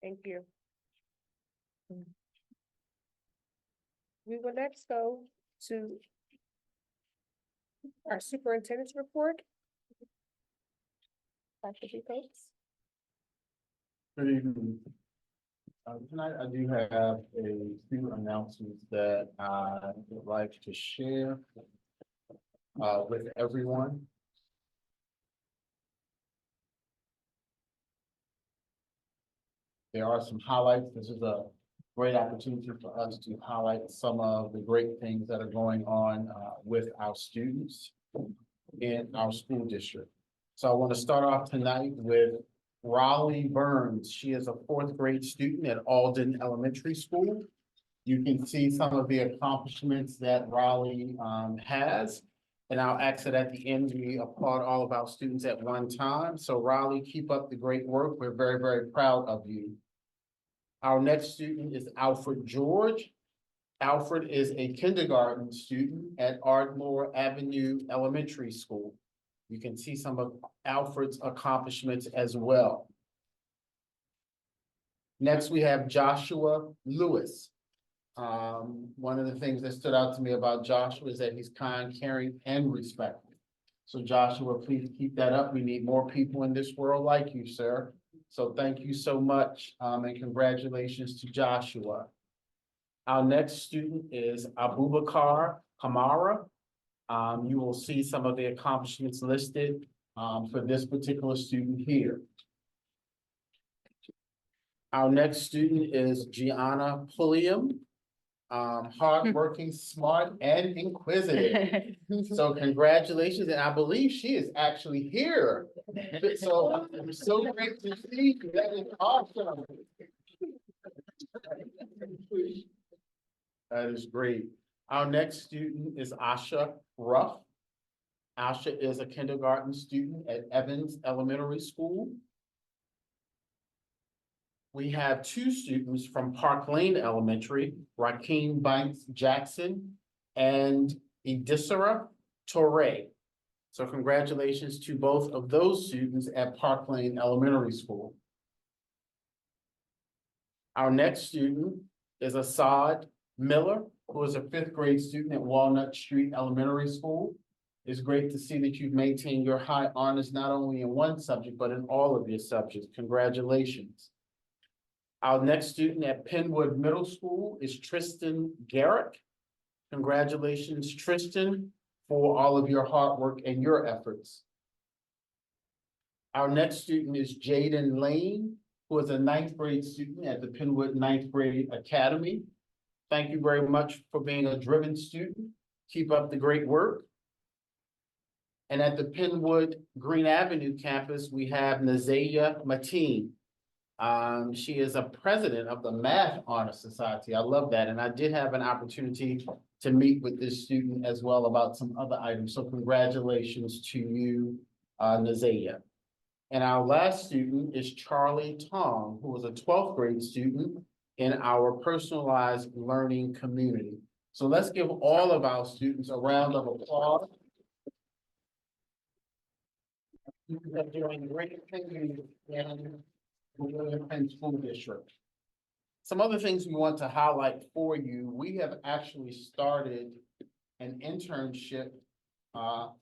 Thank you. We will next go to our superintendent's report. Dr. Jacobs. Good evening. Tonight I do have a few announcements that I would like to share with everyone. There are some highlights. This is a great opportunity for us to highlight some of the great things that are going on with our students in our school district. So I want to start off tonight with Raleigh Burns. She is a fourth grade student at Alden Elementary School. You can see some of the accomplishments that Raleigh has. And I'll exit at the end. We applaud all of our students at one time. So Raleigh, keep up the great work. We're very, very proud of you. Our next student is Alfred George. Alfred is a kindergarten student at Ardmore Avenue Elementary School. You can see some of Alfred's accomplishments as well. Next, we have Joshua Lewis. One of the things that stood out to me about Joshua is that he's kind, caring, and respectful. So Joshua, please keep that up. We need more people in this world like you, sir. So thank you so much, and congratulations to Joshua. Our next student is Abubakar Kamara. You will see some of the accomplishments listed for this particular student here. Our next student is Gianna Pulliam. Hardworking, smart, and inquisitive. So congratulations, and I believe she is actually here. So it's so great to see you. That is awesome. That is great. Our next student is Asha Ruff. Asha is a kindergarten student at Evans Elementary School. We have two students from Park Lane Elementary, Rakeem Banks Jackson and Idisara Torre. So congratulations to both of those students at Park Lane Elementary School. Our next student is Assad Miller, who is a fifth grade student at Walnut Street Elementary School. It's great to see that you've maintained your high honors not only in one subject, but in all of your subjects. Congratulations. Our next student at Penwood Middle School is Tristan Garrick. Congratulations, Tristan, for all of your hard work and your efforts. Our next student is Jaden Lane, who is a ninth grade student at the Penwood Ninth Grade Academy. Thank you very much for being a driven student. Keep up the great work. And at the Penwood Green Avenue campus, we have Nazaya Mateen. She is a president of the Math Honor Society. I love that. And I did have an opportunity to meet with this student as well about some other items. So congratulations to you, Nazaya. And our last student is Charlie Tong, who is a 12th grade student in our personalized learning community. So let's give all of our students a round of applause. They're doing great things in William Penn School District. Some other things we want to highlight for you. We have actually started an internship, I'll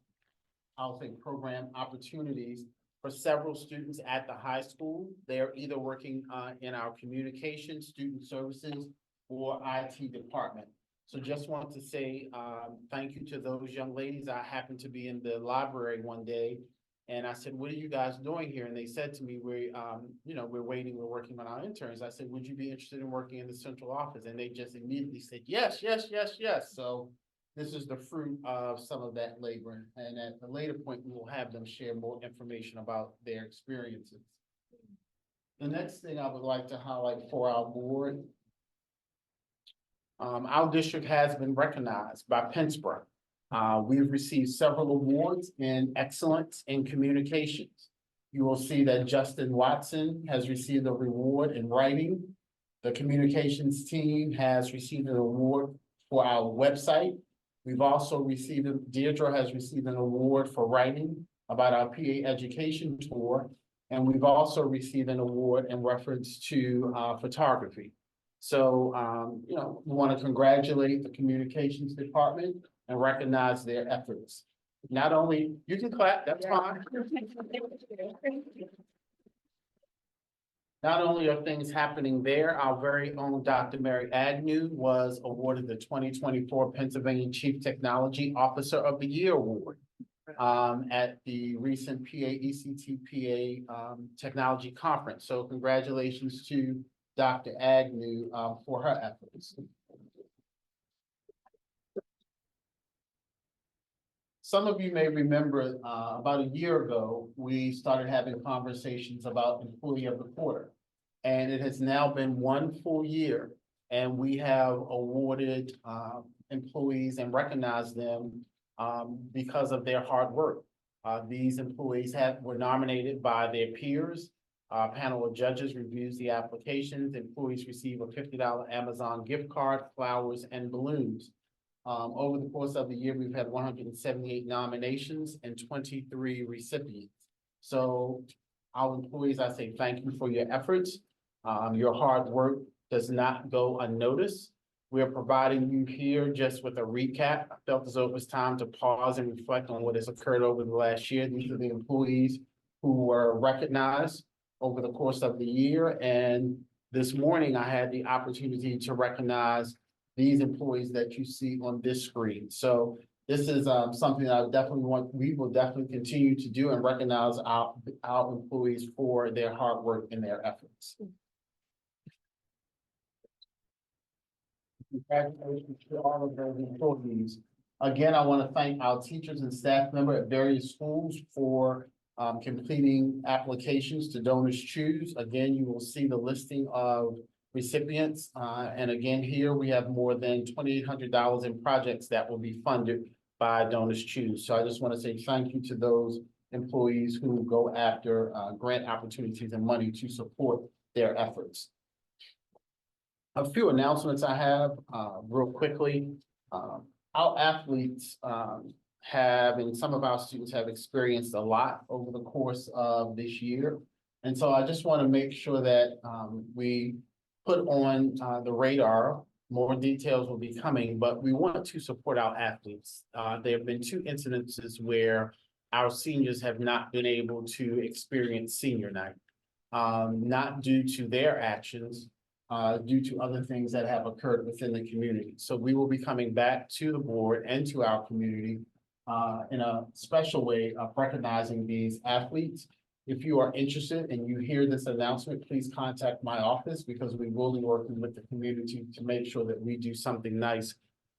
say program opportunities for several students at the high school. They're either working in our communication, student services, or IT department. So just want to say thank you to those young ladies. I happened to be in the library one day, and I said, "What are you guys doing here?" And they said to me, we're working on our interns. I said, "Would you be interested in working in the central office?" And they just immediately said, yes, yes, yes, yes. So this is the fruit of some of that labor. And at a later point, we will have them share more information about their experiences. The next thing I would like to highlight for our board, our district has been recognized by Pennsboro. We've received several awards in excellence in communications. You will see that Justin Watson has received a reward in writing. The communications team has received an award for our website. We've also Deirdre has received an award for writing about our PA education tour. And we've also received an award in reference to photography. So, we want to congratulate the communications department and recognize their efforts. Not only, you can clap, that's fine. Not only are things happening there, our very own Dr. Mary Agnew was awarded the 2024 Pennsylvania Chief Technology Officer of the Year Award at the recent ECTPA Technology Conference. So congratulations to Dr. Agnew for her efforts. Some of you may remember about a year ago, we started having conversations about Employee of the Quarter. And it has now been 1 full year, and we have awarded employees and recognized them because of their hard work. These employees were nominated by their peers. A panel of judges reviews the applications. Employees receive a $50 Amazon gift card, flowers, and balloons. Over the course of the year, we've had 178 nominations and 23 recipients. So our employees, I say thank you for your efforts. Your hard work does not go unnoticed. We're providing you here just with a recap. I felt as though it was time to pause and reflect on what has occurred over the last year. These are the employees who were recognized over the course of the year. And this morning, I had the opportunity to recognize these employees that you see on this screen. So this is something that we will definitely continue to do and recognize our employees for their hard work and their efforts. Congratulations to all of those employees. Again, I want to thank our teachers and staff members at various schools for completing applications to Donors Choose. Again, you will see the listing of recipients. And again, here we have more than $2,800 in projects that will be funded by Donors Choose. So I just want to say thank you to those employees who go after grant opportunities and money to support their efforts. A few announcements I have real quickly. Our athletes and some of our students have experienced a lot over the course of this year. And so I just want to make sure that we put on the radar. More details will be coming, but we want to support our athletes. There have been 2 incidences where our seniors have not been able to experience senior night, not due to their actions, due to other things that have occurred within the community. So we will be coming back to the board and to our community in a special way of recognizing these athletes. If you are interested and you hear this announcement, please contact my office because we will be working with the community to make sure that we do something nice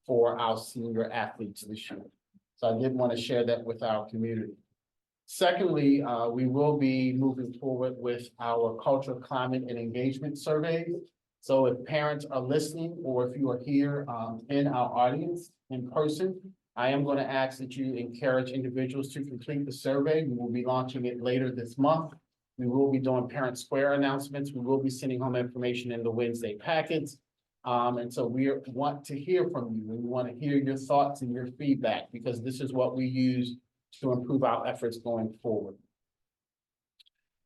for our senior athletes this year. So I did want to share that with our community. Secondly, we will be moving forward with our culture, climate, and engagement survey. So if parents are listening or if you are here in our audience in person, I am going to ask that you encourage individuals to complete the survey. We will be launching it later this month. We will be doing Parent Square announcements. We will be sending home information in the Wednesday packets. And so we want to hear from you. We want to hear your thoughts and your feedback because this is what we use to improve our efforts going forward.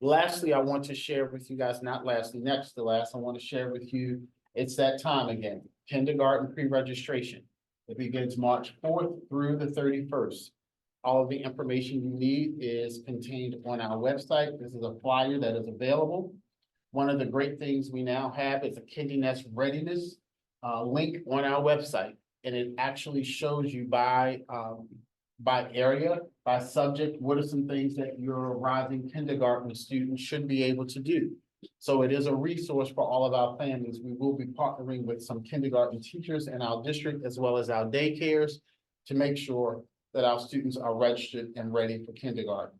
Lastly, I want to share with you guys, not lastly, next to last, I want to share with you, it's that time again, kindergarten pre-registration. It begins March 4th through the 31st. All of the information you need is contained on our website. This is a flyer that is available. One of the great things we now have is a KinderNest readiness link on our website. And it actually shows you by area, by subject, what are some things that your rising kindergarten students should be able to do. So it is a resource for all of our families. We will be partnering with some kindergarten teachers in our district as well as our daycares to make sure that our students are registered and ready for kindergarten.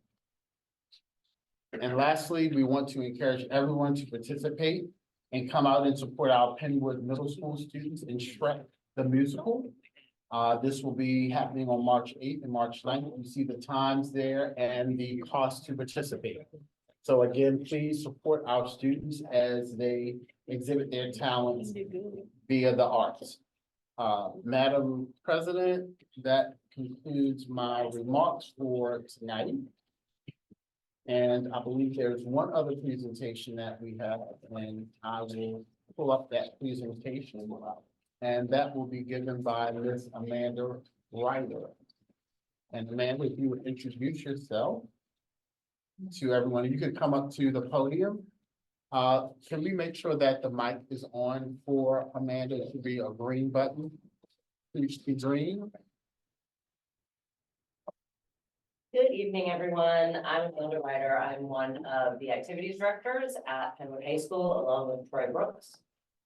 And lastly, we want to encourage everyone to participate and come out and support our Penwood Middle School students in Shrek the Musical. This will be happening on March 8th and March 9th. You see the times there and the cost to participate. So again, please support our students as they exhibit their talents via the arts. Madam President, that concludes my remarks for tonight. And I believe there's one other presentation that we have, and I will pull up that presentation. And that will be given by Ms. Amanda Ryder. And Amanda, if you would introduce yourself to everyone, you could come up to the podium. Can we make sure that the mic is on for Amanda? It should be a green button. Please be green. Good evening, everyone. I'm Amanda Ryder. I'm one of the activities directors at Penwood High School, along with Troy Brooks,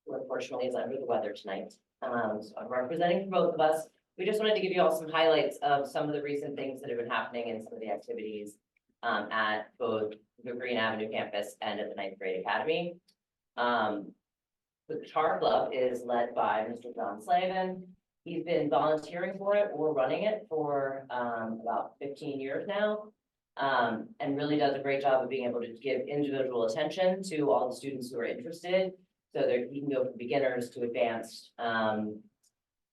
who unfortunately is under the weather tonight. So I'm representing for both of us. We just wanted to give you all some highlights of some of the recent things that have been happening in some of the activities at both the Green Avenue campus and at the Ninth Grade Academy. The Guitar Club is led by Mr. John Slavin. He's been volunteering for it or running it for about 15 years now, and really does a great job of being able to give individual attention to all the students who are interested, so that he can go from beginners to advanced.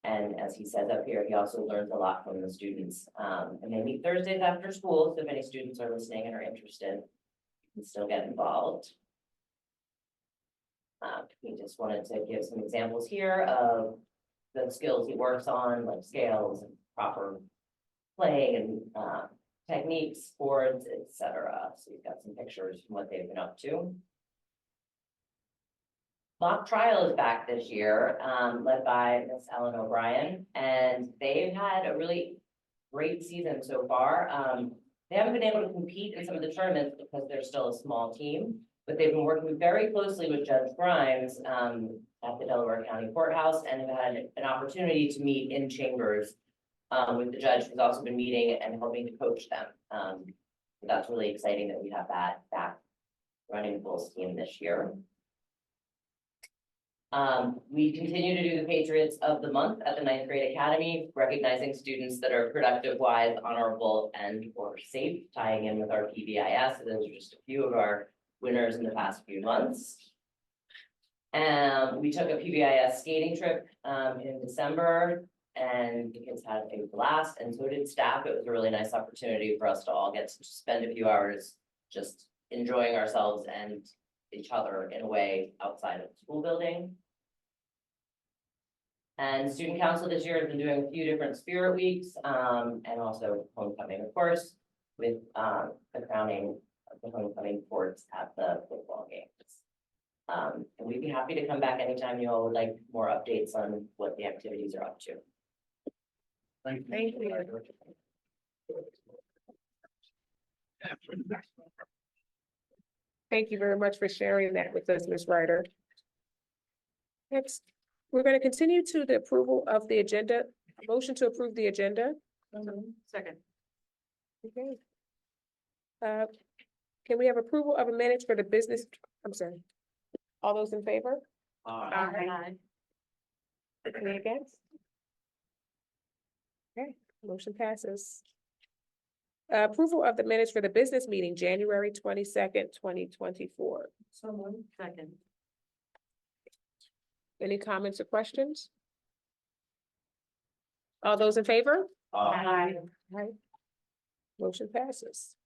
And as he says up here, he also learns a lot from the students. And they meet Thursdays after school, so if any students are listening and are interested, you can still get involved. We just wanted to give some examples here of the skills he works on, like scales and proper playing and techniques, boards, etc. So we've got some pictures from what they've been up to. Mock trial is back this year, led by Miss Ellen O'Brien, and they've had a really great season so far. They haven't been able to compete in some of the tournaments because they're still a small team, but they've been working very closely with Judge Grimes at the Delaware County Courthouse, and have had an opportunity to meet in chambers with the judge, who's also been meeting and helping to coach them. So that's really exciting that we have that back running full steam this year. We continue to do the Patriots of the Month at the Ninth Grade Academy, recognizing students that are productive, wise, honorable, and or safe, tying in with our PBIS. So those are just a few of our winners in the past few months. We took a PBIS skating trip in December, and the kids had a blast, and so did staff. It was a really nice opportunity for us to all get to spend a few hours just enjoying ourselves and each other in a way outside of the school building. And student council this year has been doing a few different spirit weeks, and also homecoming, of course, with the crowning of the homecoming courts at the football games. And we'd be happy to come back anytime you all would like more updates on what the activities are up to. Thank you. Thank you. Thank you very much for sharing that with us, Ms. Ryder. Next, we're going to continue to the approval of the agenda, motion to approve the agenda. Second. Okay. Can we have approval of a minutes for the business, I'm sorry. All those in favor? Aye. Any against? Okay, motion passes. Approval of the minutes for the business meeting, January 22nd, 2024. Second. Any comments or questions? All those in favor? Aye. Aye. Motion passes.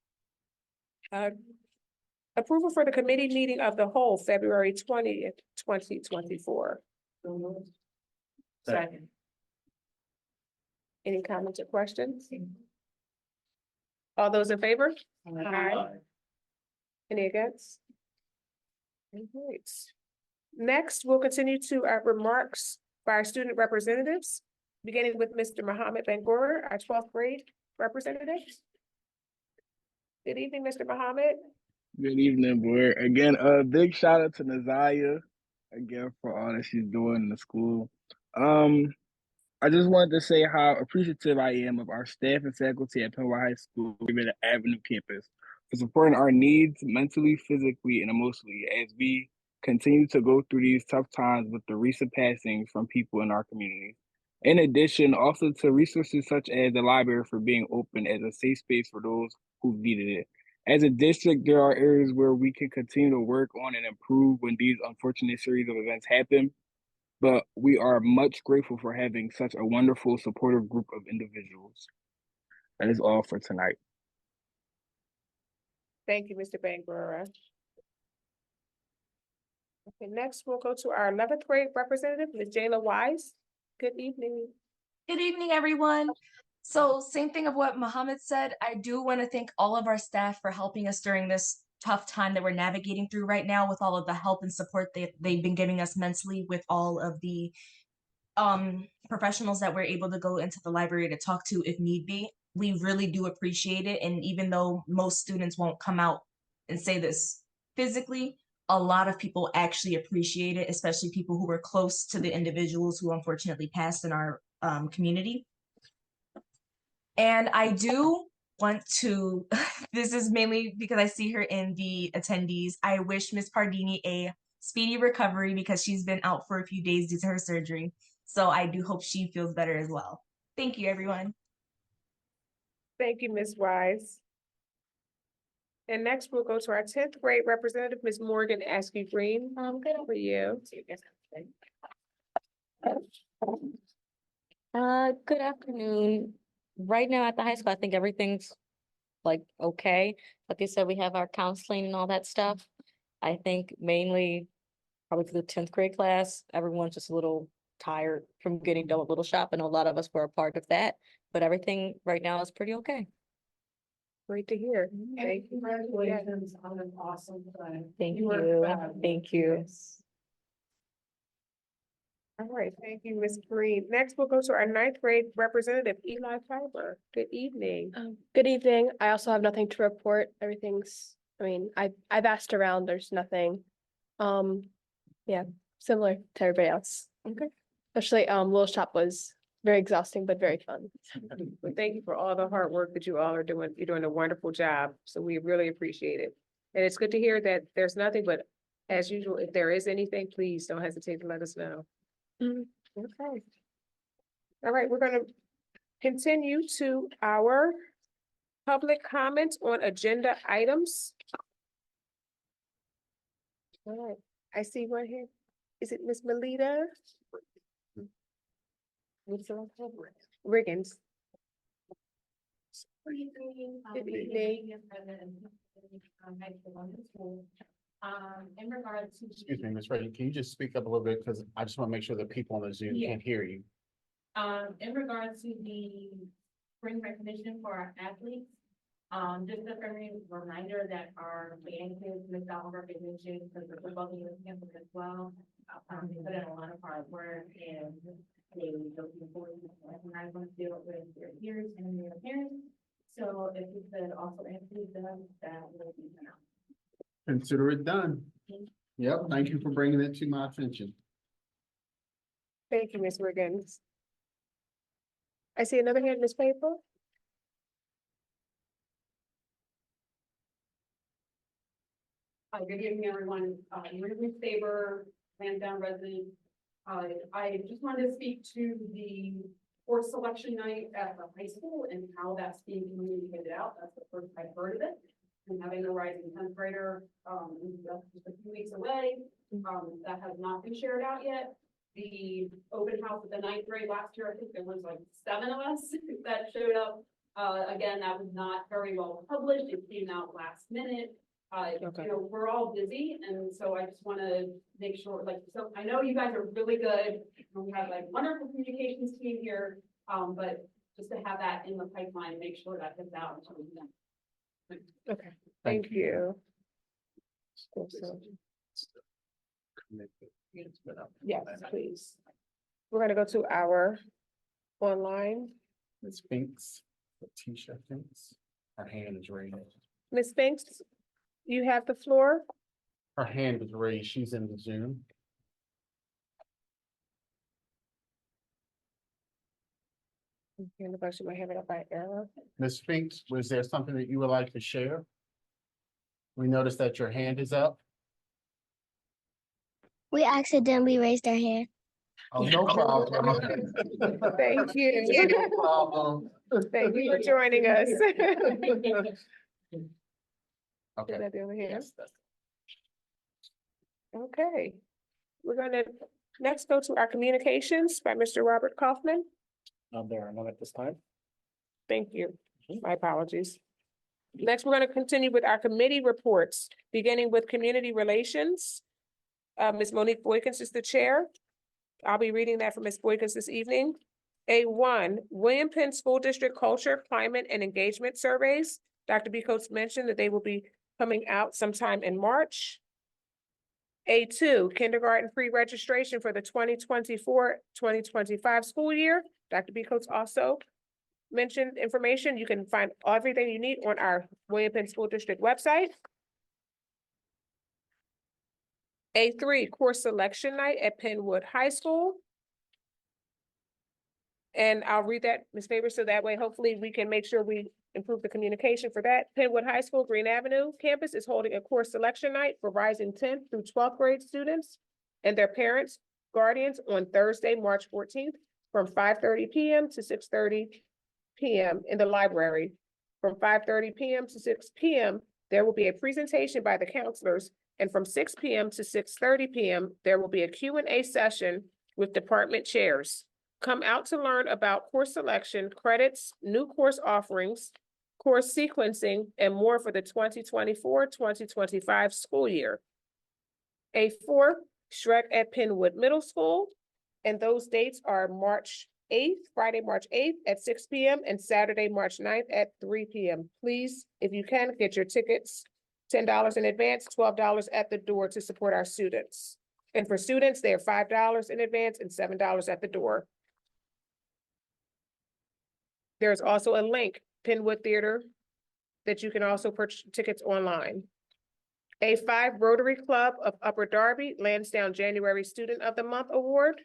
Approval for the committee meeting of the whole, February 20th, 2024. Second. Any comments or questions? All those in favor? Aye. Any against? All right. Next, we'll continue to our remarks by our student representatives, beginning with Mr. Mohammed Bangura, our 12th grade representative. Good evening, Mr. Mohammed. Good evening, board. Again, a big shout out to Nazaya again for all that she's doing in the school. I just wanted to say how appreciative I am of our staff and faculty at Penwood High School, given the Avenue campus, for supporting our needs mentally, physically, and emotionally as we continue to go through these tough times with the recent passings from people in our community. In addition, also to resources such as the library for being open as a safe space for those who needed it. As a district, there are areas where we can continue to work on and improve when these unfortunate series of events happen, but we are much grateful for having such a wonderful, supportive group of individuals. That is all for tonight. Thank you, Mr. Bangura. Okay, next we'll go to our 11th grade representative, Ms. Jayla Wise. Good evening. Good evening, everyone. So same thing of what Mohammed said, I do want to thank all of our staff for helping us during this tough time that we're navigating through right now with all of the help and support that they've been giving us mentally with all of the professionals that we're able to go into the library to talk to if need be. We really do appreciate it. And even though most students won't come out and say this physically, a lot of people actually appreciate it, especially people who were close to the individuals who unfortunately passed in our community. And I do want to, this is mainly because I see her in the attendees. I wish Miss Pardini a speedy recovery because she's been out for a few days due to her surgery. So I do hope she feels better as well. Thank you, everyone. Thank you, Ms. Wise. And next we'll go to our 10th grade representative, Ms. Morgan Askew Green. Good for you. Good afternoon. Right now at the high school, I think everything's like okay. Like you said, we have our counseling and all that stuff. I think mainly probably for the 10th grade class, everyone's just a little tired from getting done with Little Shop, and a lot of us were a part of that. But everything right now is pretty okay. Great to hear. And Thank you. congratulations on an awesome plan. Thank You were you. fabulous. Thank you. All right, thank you, Ms. Green. Next, we'll go to our 9th grade representative, Eli Fiber. Good evening. Good evening. I also have nothing to report. Everything's, I mean, I've asked around, there's nothing. Yeah, similar to everybody else. Okay. Especially, Little Shop was very exhausting, but very fun. Well, thank you for all the hard work that you all are doing. You're doing a wonderful job, so we really appreciate it. And it's good to hear that there's nothing, but as usual, if there is anything, please don't hesitate to let us know. Okay. All right, we're gonna continue to our public comments on agenda items. All right, I see one here. Is it Miss Melita? Riggins. Good evening. Good evening. In regards to. Excuse me, Ms. Reddy, can you just speak up a little bit? Because I just want to make sure that people on the Zoom Yeah. can't hear you. In regards to the spring recognition for our athletes, just a friendly reminder that our band kids missed out on recognition because the football team was canceled as well. They put in a lot of hard work and they were looking forward to recognize them, deal with their peers and their parents. So if we could also include them, that would be enough. Consider it done. Yep, thank you for bringing it to my attention. Thank you, Ms. Riggins. I see another hand, Ms. Paper. Good evening, everyone. Ruth Faber, Lansdowne resident. I just wanted to speak to the sports selection night at the high school and how that's being communicated out. That's the first I've heard of it. And having a rising 10th grader, that's just a few weeks away. That has not been shared out yet. The open house at the 9th grade last year, I think there was like 7 of us that showed up. Again, that was not very well published. It came out last minute. Okay. You know, we're all busy, and so I just want to make sure, like, so I know you guys are really good, and we have like wonderful communications team here, but just to have that in the pipeline, make sure that gets out until then. Okay, thank you. Yes, please. We're gonna go to our online. Ms. Finks, Letitia Finks, her hand is raised. Ms. Spinks, you have the floor. Her hand is raised, she's in the Zoom. And the budget might have it up by error. Ms. Finks, was there something that you would like to share? We noticed that your hand is up. We accidentally raised our hand. Oh, no problem. Thank you. No problem. Thank you for joining us. Okay. Is that the other hand? Yes, that's- Okay. We're gonna next go to our communications by Mr. Robert Kaufman. There are none at this time. Thank you. My apologies. Next, we're gonna continue with our committee reports, beginning with community relations. Ms. Monique Boykins is the chair. I'll be reading that from Ms. Boykins this evening. A1, William Penn School District Culture, Climate, and Engagement Surveys. Dr. B. Coates mentioned that they will be coming out sometime in March. A2, kindergarten pre-registration for the 2024-2025 school year. Dr. B. Coates also mentioned information. You can find everything you need on our William Penn School District website. A3, course selection night at Penwood High School. And I'll read that, Ms. Faber, so that way hopefully we can make sure we improve the communication for that. Penwood High School, Green Avenue campus is holding a course selection night for rising 10th through 12th grade students and their parents, guardians on Thursday, March 14th from 5:30 p.m. to 6:30 p.m. in the library. From 5:30 p.m. to 6 p.m., there will be a presentation by the counselors, and from 6 p.m. to 6:30 p.m., there will be a Q&A session with department chairs. Come out to learn about course selection, credits, new course offerings, course sequencing, and more for the 2024-2025 school year. A4, Shrek at Penwood Middle School, and those dates are March 8th, Friday, March 8th at 6 p.m. and Saturday, March 9th at 3 p.m. Please, if you can, get your tickets, $10 in advance, $12 at the door to support our students. And for students, they are $5 in advance and $7 at the door. There's also a link, Penwood Theater, that you can also purchase tickets online. A5, Rotary Club of Upper Darby, Lansdowne January Student of the Month Award.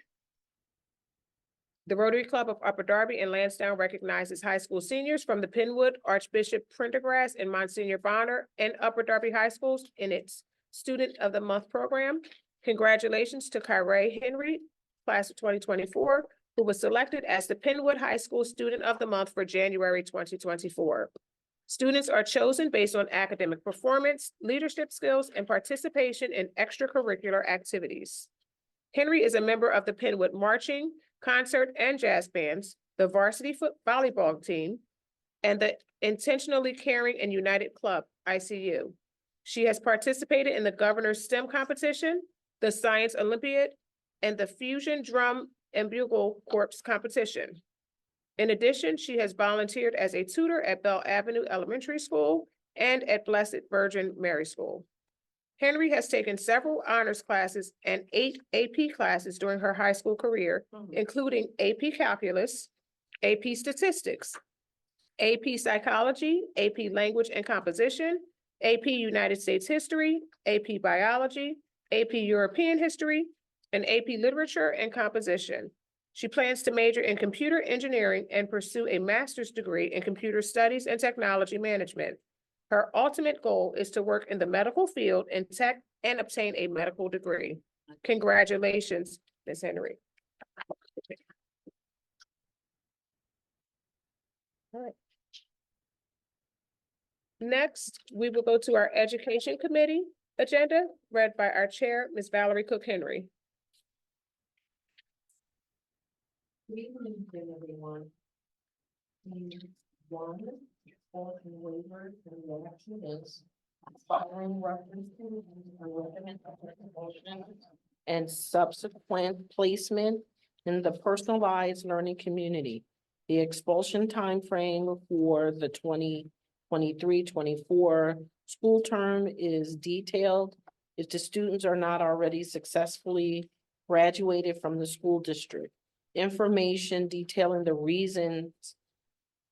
The Rotary Club of Upper Darby and Lansdowne recognizes high school seniors from the Penwood, Archbishop Prendergast, and Monsignor Bonner and Upper Darby High Schools in its Student of the Month program. Congratulations to Kyrie Henry, class of 2024, who was selected as the Penwood High School Student of the Month for January 2024. Students are chosen based on academic performance, leadership skills, and participation in extracurricular activities. Henry is a member of the Penwood Marching, Concert, and Jazz Bands, the Varsity Volleyball Team, and the Intentionally Caring and United Club, ICU. She has participated in the Governor's STEM competition, the Science Olympiad, and the Fusion Drum and Bugle Corps competition. In addition, she has volunteered as a tutor at Bell Avenue Elementary School and at Blessed Virgin Mary School. Henry has taken several honors classes and 8 AP classes during her high school career, including AP Calculus, AP Statistics, AP Psychology, AP Language and Composition, AP United States History, AP Biology, AP European History, and AP Literature and Composition. She plans to major in computer engineering and pursue a master's degree in computer studies and technology management. Her ultimate goal is to work in the medical field in tech and obtain a medical degree. Congratulations, Ms. Henry. All right. Next, we will go to our Education Committee agenda, read by our chair, Ms. Valerie Cook Henry. Good evening, everyone. One, all the waivers and the action is following references and recommend motion and subsequent placement in the personalized learning community. The expulsion timeframe for the 2023-24 school term is detailed. If the students are not already successfully graduated from the school district, information detailing the reasons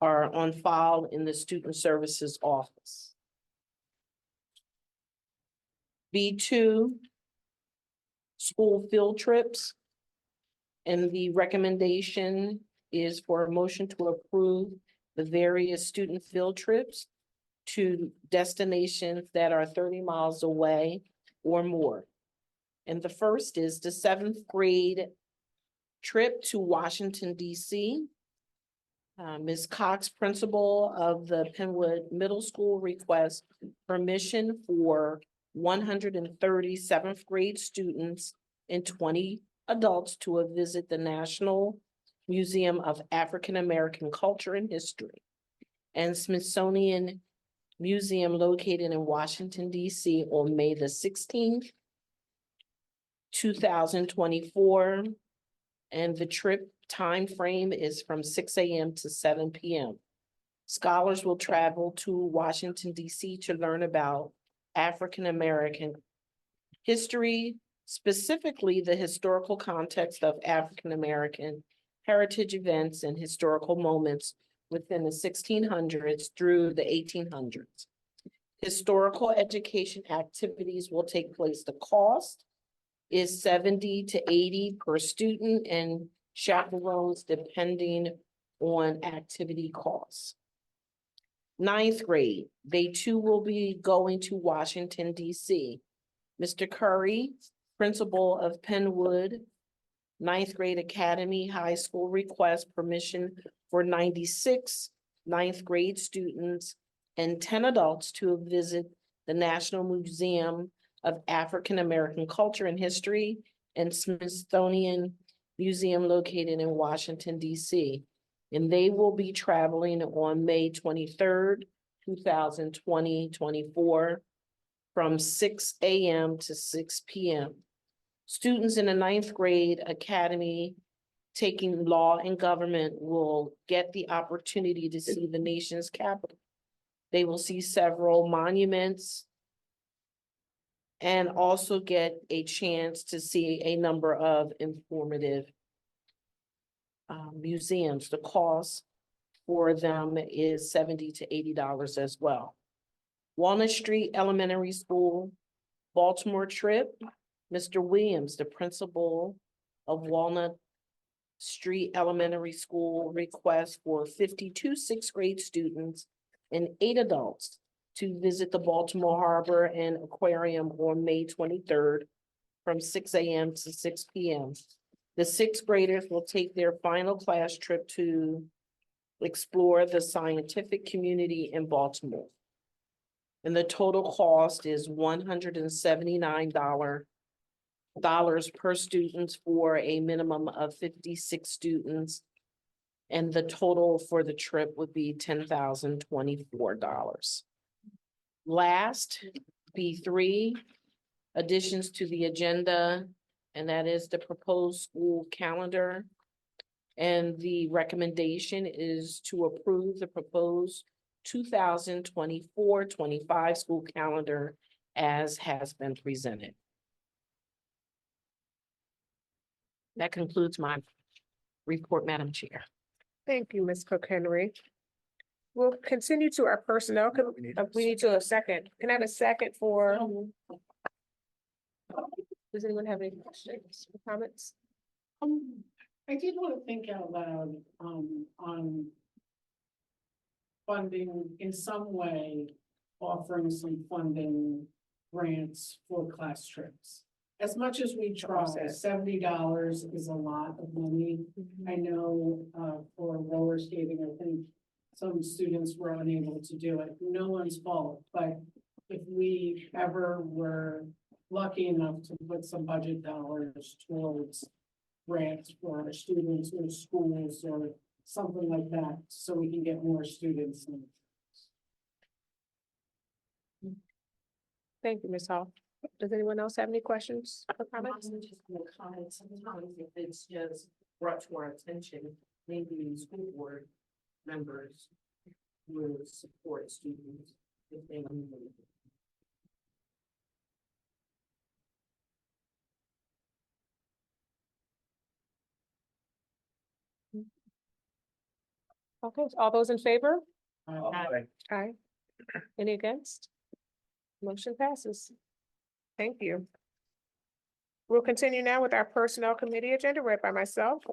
are on file in the Student Services Office. B2, school field trips. And the recommendation is for a motion to approve the various student field trips to destinations that are 30 miles away or more. And the first is the 7th grade trip to Washington, D.C. Ms. Cox, principal of the Penwood Middle School, requests permission for 130 7th grade students and 20 adults to visit the National Museum of African American Culture and History and Smithsonian Museum located in Washington DC on May the 16th, 2024. And the trip time frame is from 6 a.m. to 7 p.m. Scholars will travel to Washington DC to learn about African American history, specifically the historical context of African American heritage events and historical moments within the 1600s through the 1800s. Historical education activities will take place. The cost is 70 to 80 per student and chaperones depending on activity costs. Ninth grade, they too will be going to Washington, DC. Mr. Curry, principal of Penwood Ninth Grade Academy High School, requests permission for 96 ninth grade students and 10 adults to visit the National Museum of African American Culture and History and Smithsonian Museum located in Washington, DC. And they will be traveling on May 23rd, 2024 from 6 a.m. to 6 p.m. Students in the ninth grade academy taking law and government will get the opportunity to see the nation's capital. They will see several monuments and also get a chance to see a number of informative museums. The cost for them is $70 to $80 as well. Walnut Street Elementary School, Baltimore trip. Mr. Williams, the principal of Walnut Street Elementary School, requests for 52 sixth grade students and 8 adults to visit the Baltimore Harbor and Aquarium on May 23rd from 6 a.m. to 6 p.m. The sixth graders will take their final class trip to explore the scientific community in Baltimore. And the total cost is $179 per student for a minimum of 56 students. And the total for the trip would be $10,024. Last, B3, additions to the agenda, and that is the proposed school calendar. And the recommendation is to approve the proposed 2024-25 school calendar as has been presented. That concludes my report, Madam Chair. Thank you, Ms. Cook Henry. We'll continue to our personnel. We need to a second. Can I have a second for? Does anyone have any questions or comments? I did want to think out loud, on funding in some way, offering some funding grants for class trips. As much as we try, $70 is a lot of money. I know, for roller skating, I think some students were unable to do it. No one's fault, but if we ever were lucky enough to put some budget dollars towards grants for our students or schools or something like that, so we can get more students in. Thank you, Ms. Hall. Does anyone else have any questions or comments? I'm just gonna comment, sometimes if it's just brought to our attention, maybe school board members will support students if they need it. Okay, all those in favor? Aye. Aye. Any against? Motion passes. Thank you. We'll continue now with our Personnel Committee agenda read by myself.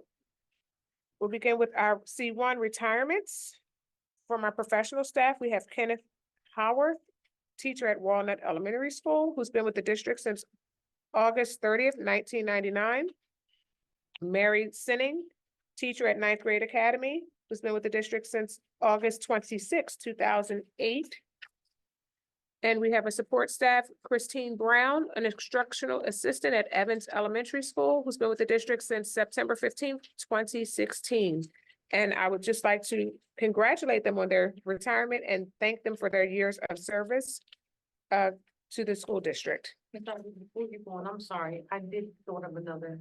We'll begin with our C1 retirements. From our professional staff, we have Kenneth Howard, teacher at Walnut Elementary School, who's been with the district since August 30th, 1999. Mary Sinning, teacher at Ninth Grade Academy, who's been with the district since August 26, 2008. And we have a support staff, Christine Brown, an instructional assistant at Evans Elementary School, who's been with the district since September 15th, 2016. And I would just like to congratulate them on their retirement and thank them for their years of service to the school district. Before you go on, I'm sorry, I did thought of another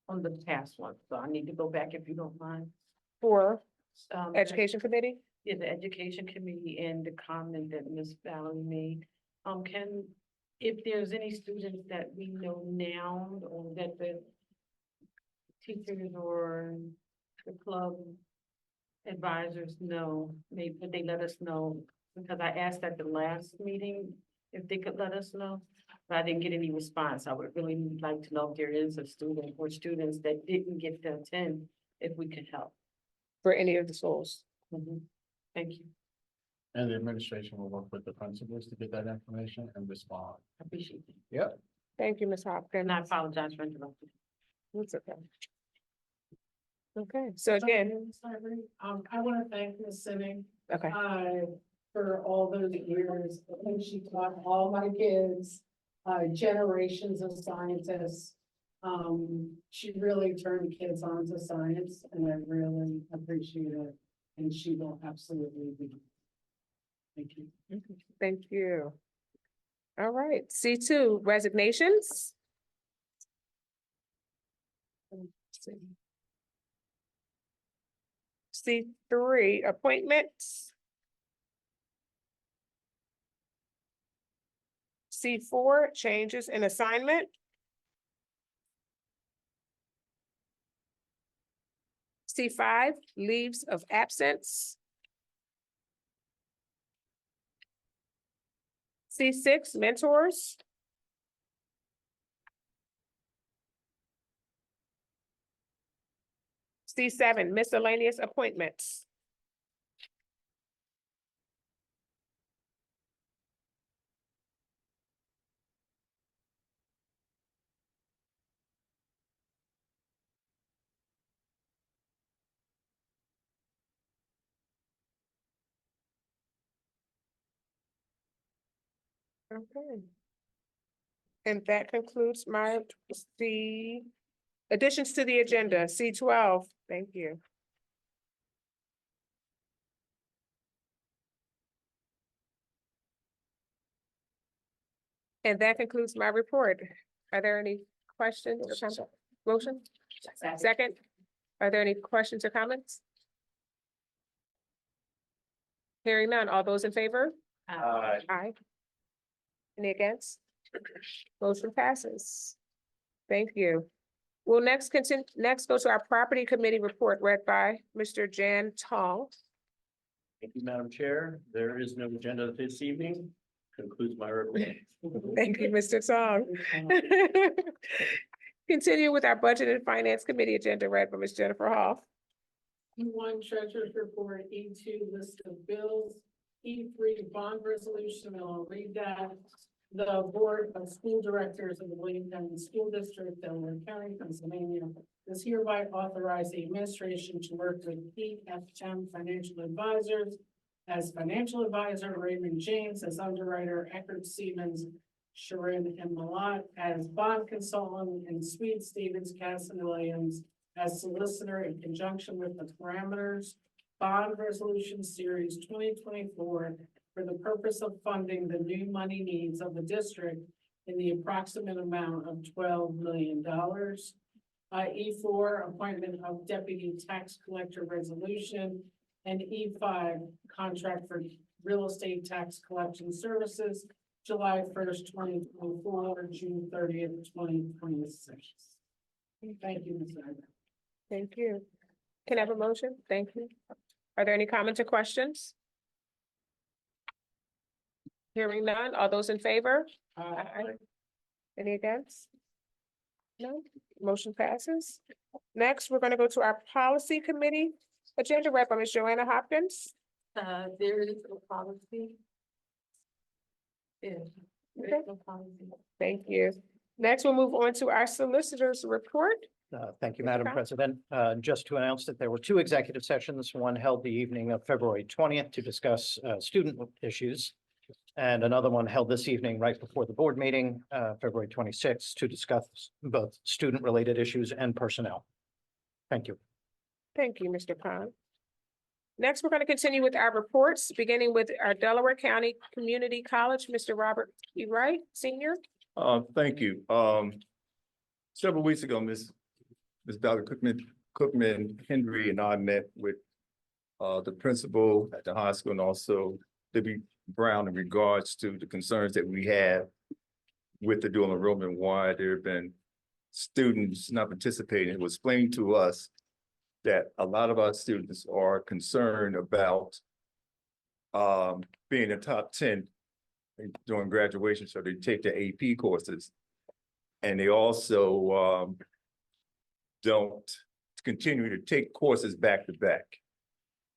on the past one, so I need to go back if you don't mind. For Um, Education Committee. In the education committee and the comment that Ms. Valerie made, if there's any students that we know now or that the teachers or the club advisors know, maybe could they let us know? Because I asked at the last meeting if they could let us know, but I didn't get any response. I would really like to know if there is a student or students that didn't get to attend, if we could help. For any of the schools. Thank you. And the administration will work with the principals to get that information and respond. I appreciate it. Yep. Thank you, Ms. Hopkins. And I apologize for interrupting. That's okay. Okay, so again, I want to thank Ms. Sinning, okay, for all those years. I think she taught all my kids, generations of scientists. She really turned kids on to science and I really appreciate it. And she will absolutely be. Thank you. thank you. All right, C2, resignations. C3, appointments. C4, changes in assignment. C5, leaves of absence. C6, mentors. C7, miscellaneous appointments. Okay. And that concludes the additions to the agenda, C12, thank you. And that concludes my report. Are there any questions or comments? Motion? Second? Are there any questions or comments? Hearing none, all those in favor? Aye. Any against? Motion passes. Thank you. We'll next go to our property committee report read by Mr. Jan Tong. Thank you, Madam Chair. There is no agenda this evening. Concludes my report. Thank you, Mr. Tong. Continue with our budget and finance committee agenda read by Ms. Jennifer Hall. E1 Treasurer's Report, E2 List of Bills, E3 Bond Resolution, and I'll read that. The Board of School Directors of the William County School District, Delaware County, Pennsylvania, is hereby authorized the administration to work with PFM Financial Advisors as financial advisor, Raymond James as underwriter, Eckert Stevens, Sharon and Malat as bond consultant, and Sweet Stevens, Cass and Williams as solicitor in conjunction with the Parameters Bond Resolution Series 2024 for the purpose of funding the new money needs of the district in the approximate amount of $12 million. E4, appointment of deputy tax collector resolution, and E5, contract for real estate tax collection services, July 1st, 2024, June 30th, 2026. Thank you, Ms. Iver. Thank you. Can I have a motion? Thank you. Are there any comments or questions? Hearing none, all those in favor? Aye. Any against? No, motion passes. Next, we're gonna go to our policy committee agenda read by Ms. Joanna Hopkins. There is no policy. Yeah. There is no policy. Thank you. Next, we'll move on to our solicitor's report. Thank you, Mr. Madam Crown? President. Just to announce that there were two executive sessions, one held the evening of February 20th to discuss student issues. And another one held this evening right before the board meeting, February 26th, to discuss both student-related issues and personnel. Thank you. Thank you, Mr. Khan. Next, we're going to continue with our reports, beginning with our Delaware County Community College, Mr. Robert E. Wright, Senior. Thank you. Several weeks ago, Ms. Dr. Cookman Henry and I met with the principal at the high school and also Libby Brown in regards to the concerns that we have with the dual enrollment, why there have been students not participating. It was explained to us that a lot of our students are concerned about being in the top 10 during graduation, so they take the AP courses. And they also don't continue to take courses back to back.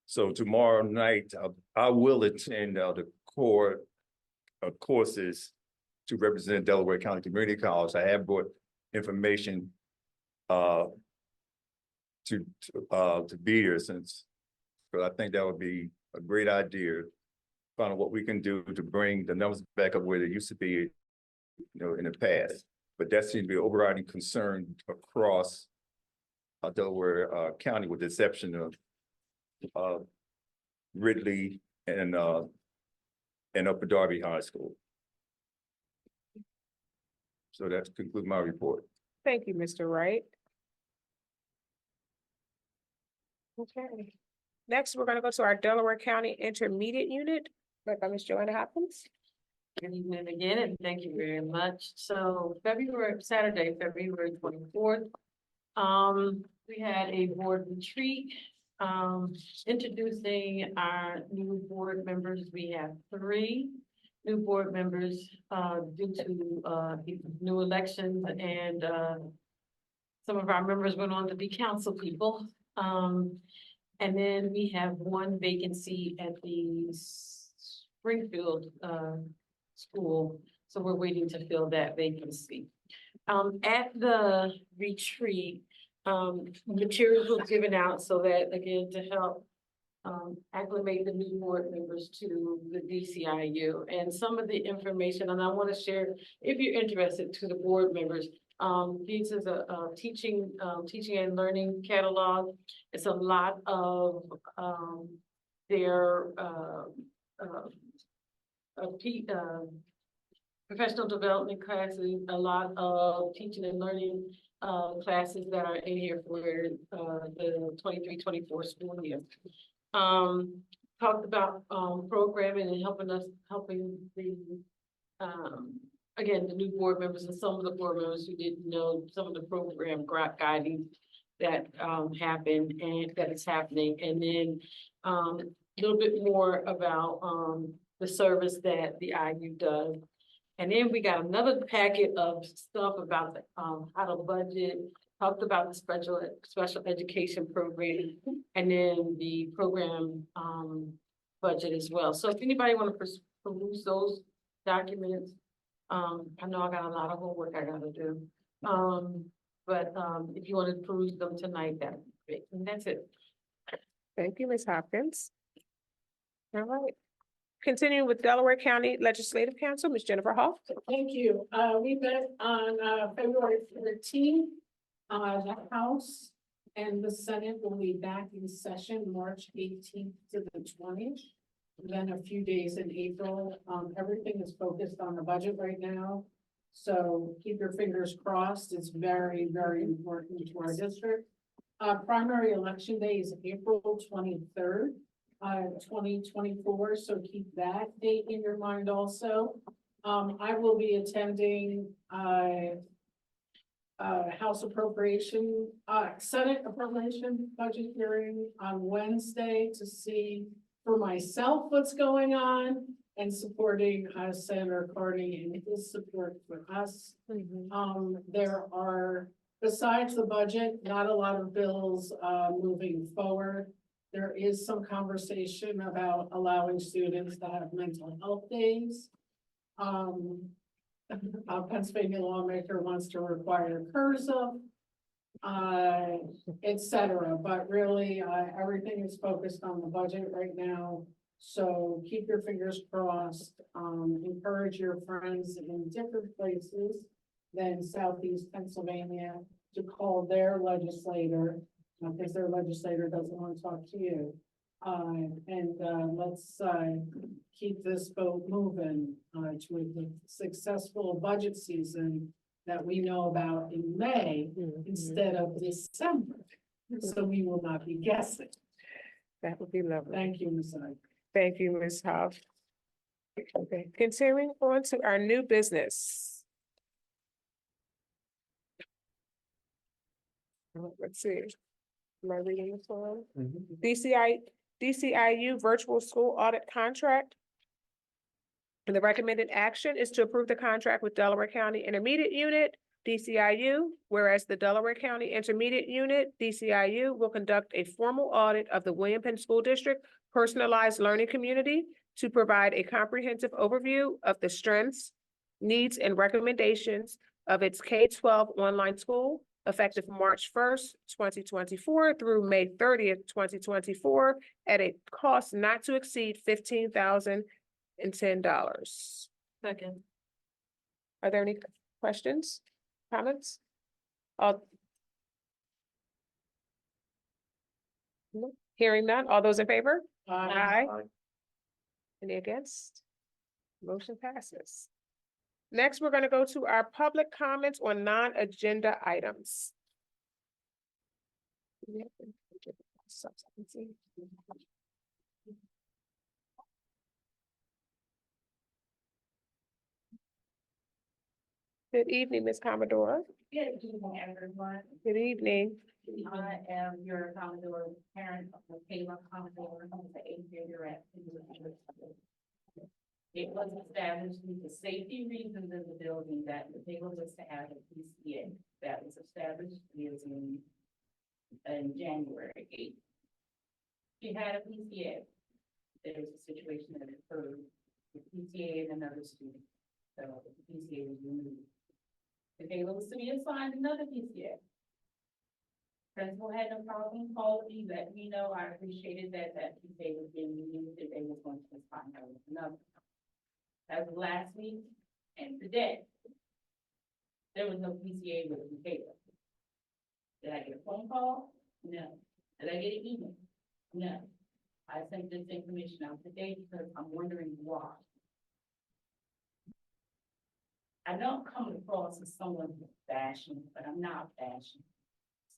So tomorrow night, I will attend the core courses to represent Delaware County Community College. I have brought information to be here since, but I think that would be a great idea. Find out what we can do to bring the numbers back up where they used to be, you know, in the past. But that seems to be an overriding concern across Delaware County, with the exception of Ridley and Upper Darby High School. So that concludes my report. Thank you, Mr. Wright. Okay. Next, we're going to go to our Delaware County Intermediate Unit, led by Ms. Joanna Hopkins. Good evening again, and thank you very much. So Saturday, February 24th, we had a board retreat, introducing our new board members. We have 3 new board members, due to, new elections, and, some of our members went on to be council people. And then we have 1 vacancy at the Springfield, school, so we're waiting to fill that vacancy. At the retreat, materials were given out so that, again, to help acclimate the new board members to the DCIU, and some of the information, and I want to share, if you're interested, to the board members. This is a teaching and learning catalog. It's a lot of their professional development classes, a lot of teaching and learning classes that are in here for the 23-24 school year. Talked about programming and helping the again, the new board members and some of the board members who didn't know some of the program guiding that happened and that is happening. And then a little bit more about the service that the IU does. And then we got another packet of stuff about the, how to budget, talked about the special education program, and then the program budget as well. So if anybody want to peruse those documents, I know I got a lot of homework I gotta do. But if you want to peruse them tonight, that'd be great. And that's it. Thank you, Ms. Hopkins. All right. Continuing with Delaware County Legislative Council, Ms. Jennifer Hoff. Thank you. We met on February 13th. The House and the Senate will be back in session March 18th to the 20th. Then a few days in April. Everything is focused on the budget right now. So keep your fingers crossed. It's very, very important to our district. Primary election day is April 23rd, 2024. So keep that date in your mind also. I will be attending House appropriation, Senate appropriation budget hearing on Wednesday to see for myself what's going on and supporting Senator Carney and his support for us. There are, besides the budget, not a lot of bills moving forward. There is some conversation about allowing students to have mental health days. A Pennsylvania lawmaker wants to require CURSA, et cetera. But really, everything is focused on the budget right now. So keep your fingers crossed. Encourage your friends in different places than Southeast Pennsylvania to call their legislator because their legislator doesn't want to talk to you. Let's keep this boat moving to a successful budget season that we know about in May instead of December. So we will not be guessing. That would be lovely. Thank you, Ms. Ike. Thank you, Ms. Huff. Okay, continuing on to our new business. Let's see. Am I reading this one? DCIU virtual school audit contract. And the recommended action is to approve the contract with Delaware County Intermediate Unit, DCIU, whereas the Delaware County Intermediate Unit, DCIU, will conduct a formal audit of the William Penn School District personalized learning community to provide a comprehensive overview of the strengths, needs, and recommendations of its K-12 online school effective March 1st, 2024 through May 30th, 2024 at a cost not to exceed $15,010. Second. Are there any questions, comments? No. Hearing none, all those in favor? Aye. Any against? Motion passes. Next, we're gonna go to our public comments on non-agenda items. Good evening, Ms. Commodore. Good evening, everyone. Good evening. I am your Commodore parent of Kayla Commodore, who's the 8th at. It was established due to safety reasons in the building that the table was to have a PCA that was established in January 8th. She had a PCA. There was a situation that occurred with PCA and another student. So the PCA was removed. The table was to be assigned another PCA. Principal had no problem, called me, let me know, I appreciated that PCA was being removed, that they was going to assign her with another. That was last week, and today, there was no PCA with the table. Did I get a phone call? No. Did I get an email? No. I sent this information out today because I'm wondering why. I know I'm coming across as someone who's bashing, but I'm not bashing.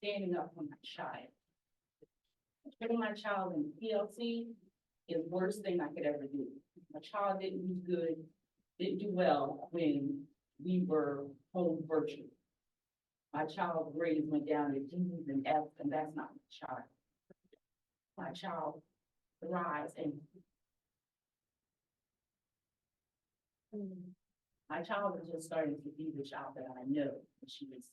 Standing up for my child. Putting my child in PLC is the worst thing I could ever do. My child didn't do good, didn't do well when we were home virtual. My child's grades went down to D's and F's, and that's not my child. My child thrives and my child was just starting to be the child that I know when she was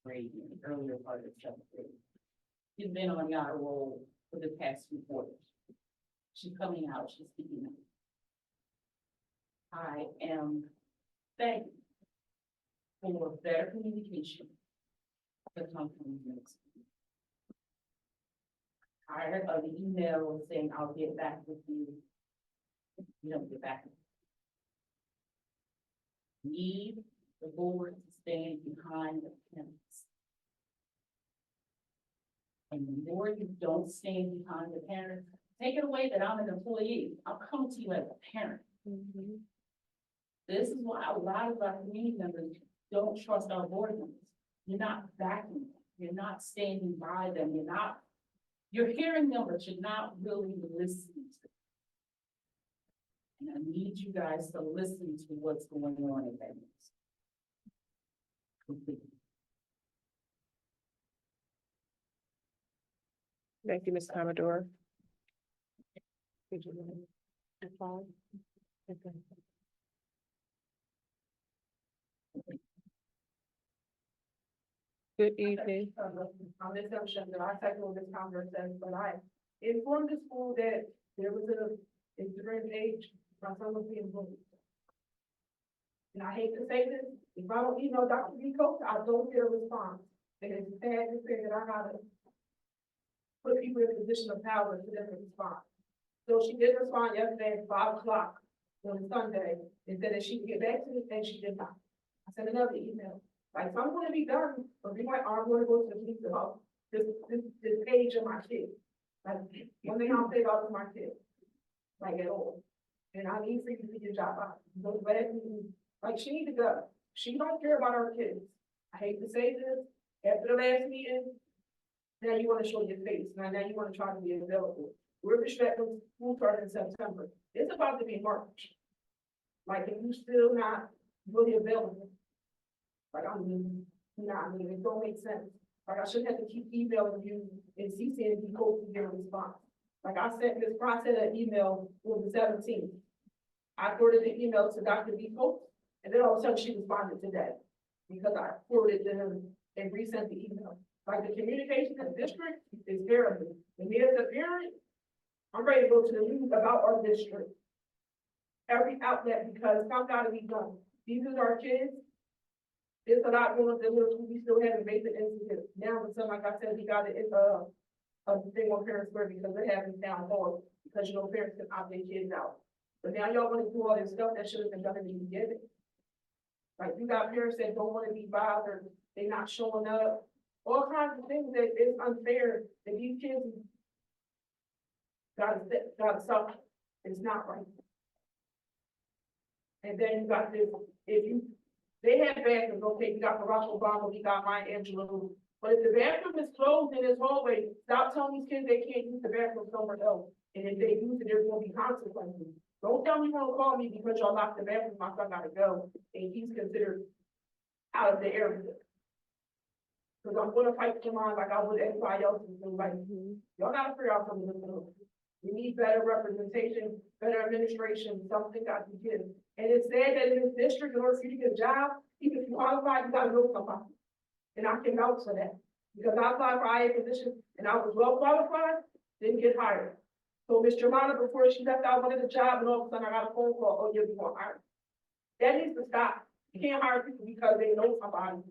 grade in the earlier part of the 7th grade. She's been on the honor roll for the past 2 quarters. She's coming out, she's speaking out. I am begging for better communication to come from the next. Tired of the email saying, I'll get back with you. You don't get back with me. Need the board to stand behind the parents. And the more you don't stand behind the parents, take it away that I'm an employee. I'll come to you as a parent. This is why a lot of our community members don't trust our board members. You're not backing them. You're not standing by them. You're hearing them, but you're not really listening to them. And I need you guys to listen to what's going on in that. Completely. Thank you, Ms. Commodore. Did you want to follow? Okay. Good evening. On this assumption that I second what Ms. Commodore says, but I informed the school that there was a Instagram page, my son was being bullied. And I hate to say this, if I don't email Dr. Rico, I don't get a response. And it's sad to say that I gotta put people in a position of power to them to respond. So she did respond yesterday at 5 o'clock on Sunday, and said that she could get back to me, and she did not. I sent another email, like, if I'm gonna be done, but we might, I'm gonna go to the police department. this age of my kid. Like, one thing I'll say about my kid, like at all. And I need for you to get your job out. Don't let me, like, she need to go. She don't care about our kids. I hate to say this, after the last meeting, now you wanna show your face, now you wanna try to be available. We're respecting school starting in September. It's about to be March. Like, if you still not really available. Like, I mean, it don't make sense. Like, I shouldn't have to keep emailing you and CCing and code to get a response. Like, I sent Ms. Proctor an email on the 17th. I forwarded the email to Dr. B. Coates, and then all of a sudden she responded today. Because I forwarded to him and resent the email. Like, the communication in the district is terrible. And me as a parent, I'm ready to go to the news about our district. Every outlet, because something gotta be done. These are our kids. There's a lot going on, we still haven't made the incident. Now, with something like I said, we got it, it's a thing on Parents Square because they're having town hall, because you know, parents can opt their kids out. But now y'all wanna do all this stuff that should have been done in the beginning. Like, you got parents that don't wanna be bothered, they're not showing up, all kinds of things that is unfair, that these kids gotta suffer. It's not right. And then you got this, they have bathrooms, okay, you got Barack Obama, we got Maya Angelou. But if the bathroom is closed in this hallway, stop telling these kids they can't use the bathroom somewhere else. And if they use it, there's gonna be consequences. Don't tell me you wanna call me because y'all locked the bathroom, my son gotta go, and he's considered out of the area. Cause I'm gonna fight for mine like I would anybody else, like, y'all gotta figure out something. We need better representation, better administration, something got to give. And it's said that in this district, in order for you to get a job, even if you qualify, you gotta know somebody. And I can vouch for that. Because I applied for IA position and I was well qualified, didn't get hired. So Ms. Germana, before she left, I wanted a job and all of a sudden I got a phone call, oh, you're going hired. That needs to stop. You can't hire people because they know somebody.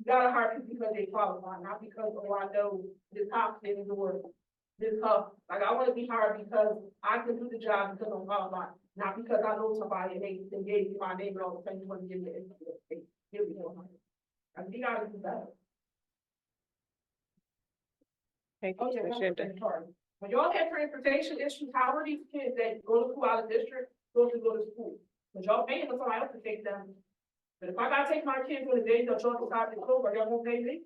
You gotta hire people because they qualify, not because, oh, I know this top in the work. This like I want to be hired because I can do the job because I'm qualified, not because I know somebody and they gave me my name and all the time you want to give me the give me more money. I think I gotta do better. Thank you, Okay, Ms. Shanda. when y'all have transportation issues, how are these kids that go to school out of district supposed to go to school? Because y'all paying for somebody else to take them. But if I gotta take my kids on the days y'all trying to stop and close, are y'all gonna pay me?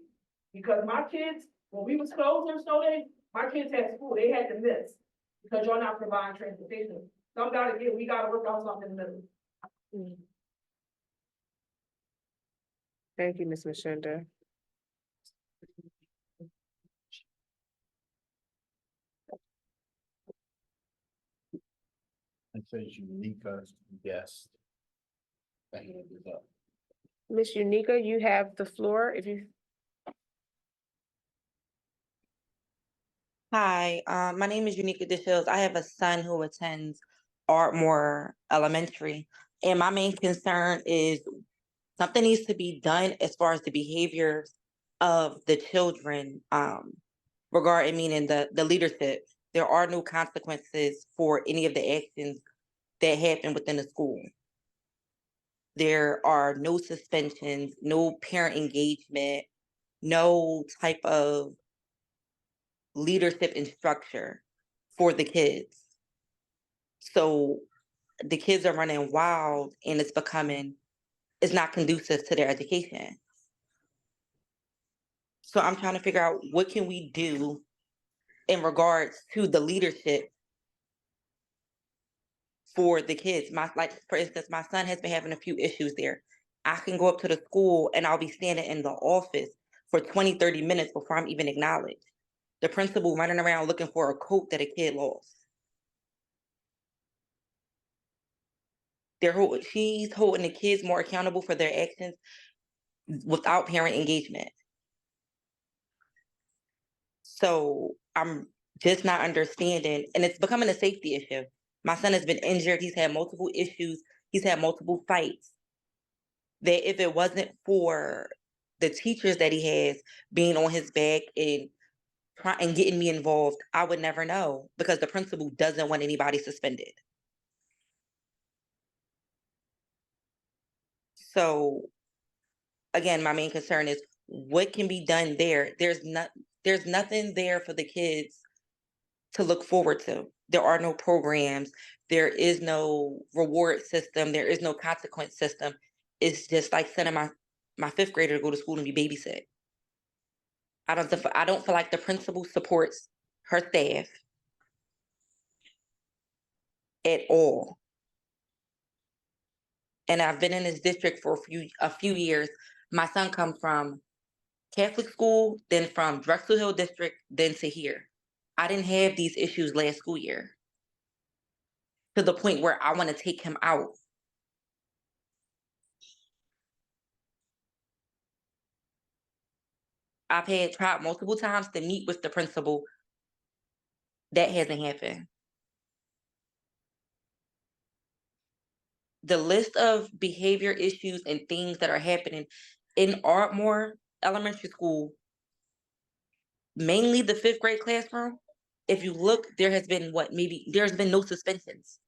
Because my kids, when we was closed on snow days, my kids had school, they had to miss because y'all not providing transportation. Some gotta get, we gotta work out something in the middle. Thank you, Ms. Mashunda. It says Unica guest. Thank you. Ms. Unica, you have the floor if you. Hi, my name is Unica DeShields. I have a son who attends Ardmore Elementary, and my main concern is something needs to be done as far as the behaviors of the children, regarding meaning the leadership. There are no consequences for any of the actions that happen within the school. There are no suspensions, no parent engagement, no type of leadership and structure for the kids. So the kids are running wild and it's not conducive to their education. So I'm trying to figure out what can we do in regards to the leadership for the kids. For instance, my son has been having a few issues there. I can go up to the school and I'll be standing in the office for 20, 30 minutes before I'm even acknowledged. The principal running around looking for a coat that a kid lost. She's holding the kids more accountable for their actions without parent engagement. So I'm just not understanding, and it's becoming a safety issue. My son has been injured. He's had multiple issues. He's had multiple fights. That if it wasn't for the teachers that he has being on his back and getting me involved, I would never know because the principal doesn't want anybody suspended. So again, my main concern is what can be done there. There's nothing there for the kids to look forward to. There are no programs. There is no reward system. There is no consequence system. It's just like sending my fifth grader to go to school and be babysit. I don't feel like the principal supports her staff at all. And I've been in this district for a few years. My son comes from Catholic school, then from Drexel Hill District, then to here. I didn't have these issues last school year to the point where I want to take him out. I've had tried multiple times to meet with the principal. That hasn't happened. The list of behavior issues and things that are happening in Ardmore Elementary School, mainly the fifth grade classroom, if you look, there's been no suspensions.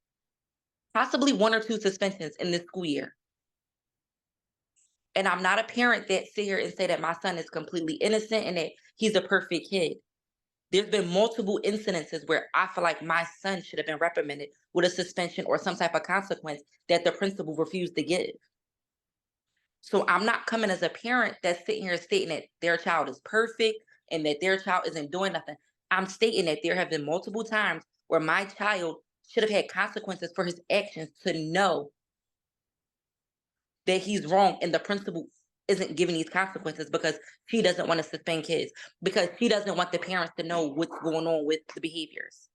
Possibly 1 or 2 suspensions in this school year. And I'm not a parent that sit here and say that my son is completely innocent and that he's a perfect kid. There's been multiple incidences where I feel like my son should have been reprimanded with a suspension or some type of consequence that the principal refused to give. So I'm not coming as a parent that's sitting here stating that their child is perfect and that their child isn't doing nothing. I'm stating that there have been multiple times where my child should have had consequences for his actions to know that he's wrong and the principal isn't giving these consequences because she doesn't want to suspend kids, because she doesn't want the parents to know what's going on with the behaviors.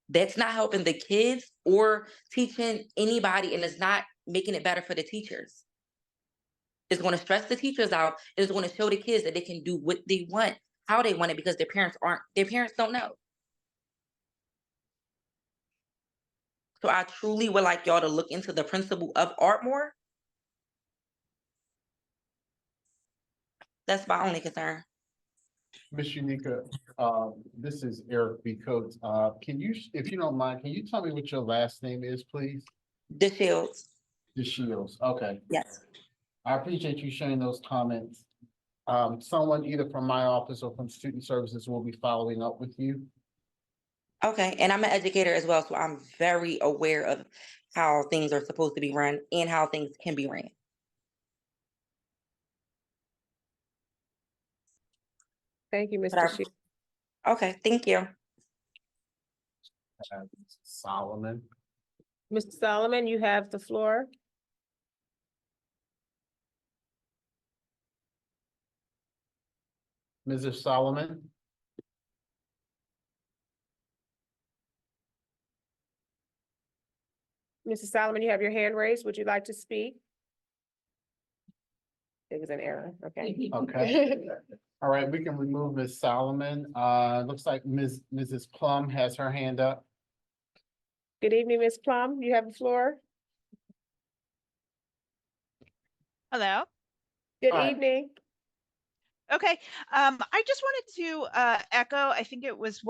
That's not helping the kids or teaching anybody, and it's not making it better for the teachers. It's going to stress the teachers out. It's going to show the kids that they can do what they want, how they want it, because their parents don't know. So I truly would like y'all to look into the principal of Ardmore. That's my only concern. Ms. Unica, this is Eric B. Coates. Can you, if you don't mind, can you tell me what your last name is, please? DeShields. DeShields, okay. Yes. I appreciate you sharing those comments. Someone either from my office or from Student Services will be following up with you. Okay, and I'm an educator as well, so I'm very aware of how things are supposed to be run and how things can be ran. Thank you, Mr. Shi. Okay, thank you. Solomon. Mr. Solomon, you have the floor. Mrs. Solomon. Mrs. Solomon, you have your hand raised. Would you like to speak? It was an error, okay. Okay. All right, we can remove Ms. Solomon. Looks like Mrs. Plum has her hand up. Good evening, Ms. Plum. You have the floor. Hello. Good Hi. evening. Okay, I just wanted to echo, I think it was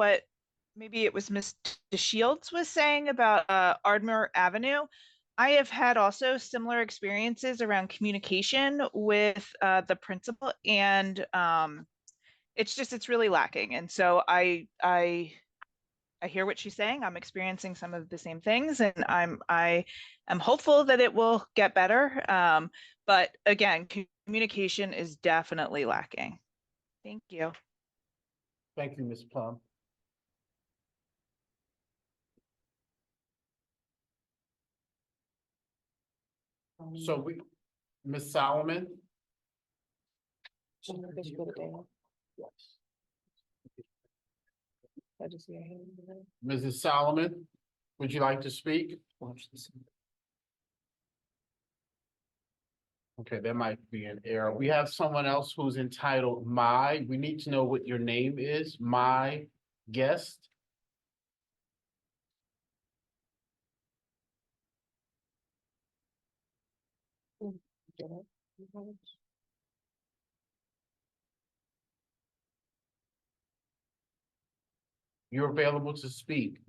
maybe it was Ms. DeShields was saying about Ardmore Avenue. I have had also similar experiences around communication with the principal, and it's really lacking. And so I hear what she's saying. I'm experiencing some of the same things, and I am hopeful that it will get better. But again, communication is definitely lacking. Thank you. Thank you, Ms. Plum. So Ms. Solomon. Mrs. Solomon, would you like to speak? Okay, there might be an error. We have someone else who's entitled we need to know what your name is, my guest. You're available to speak.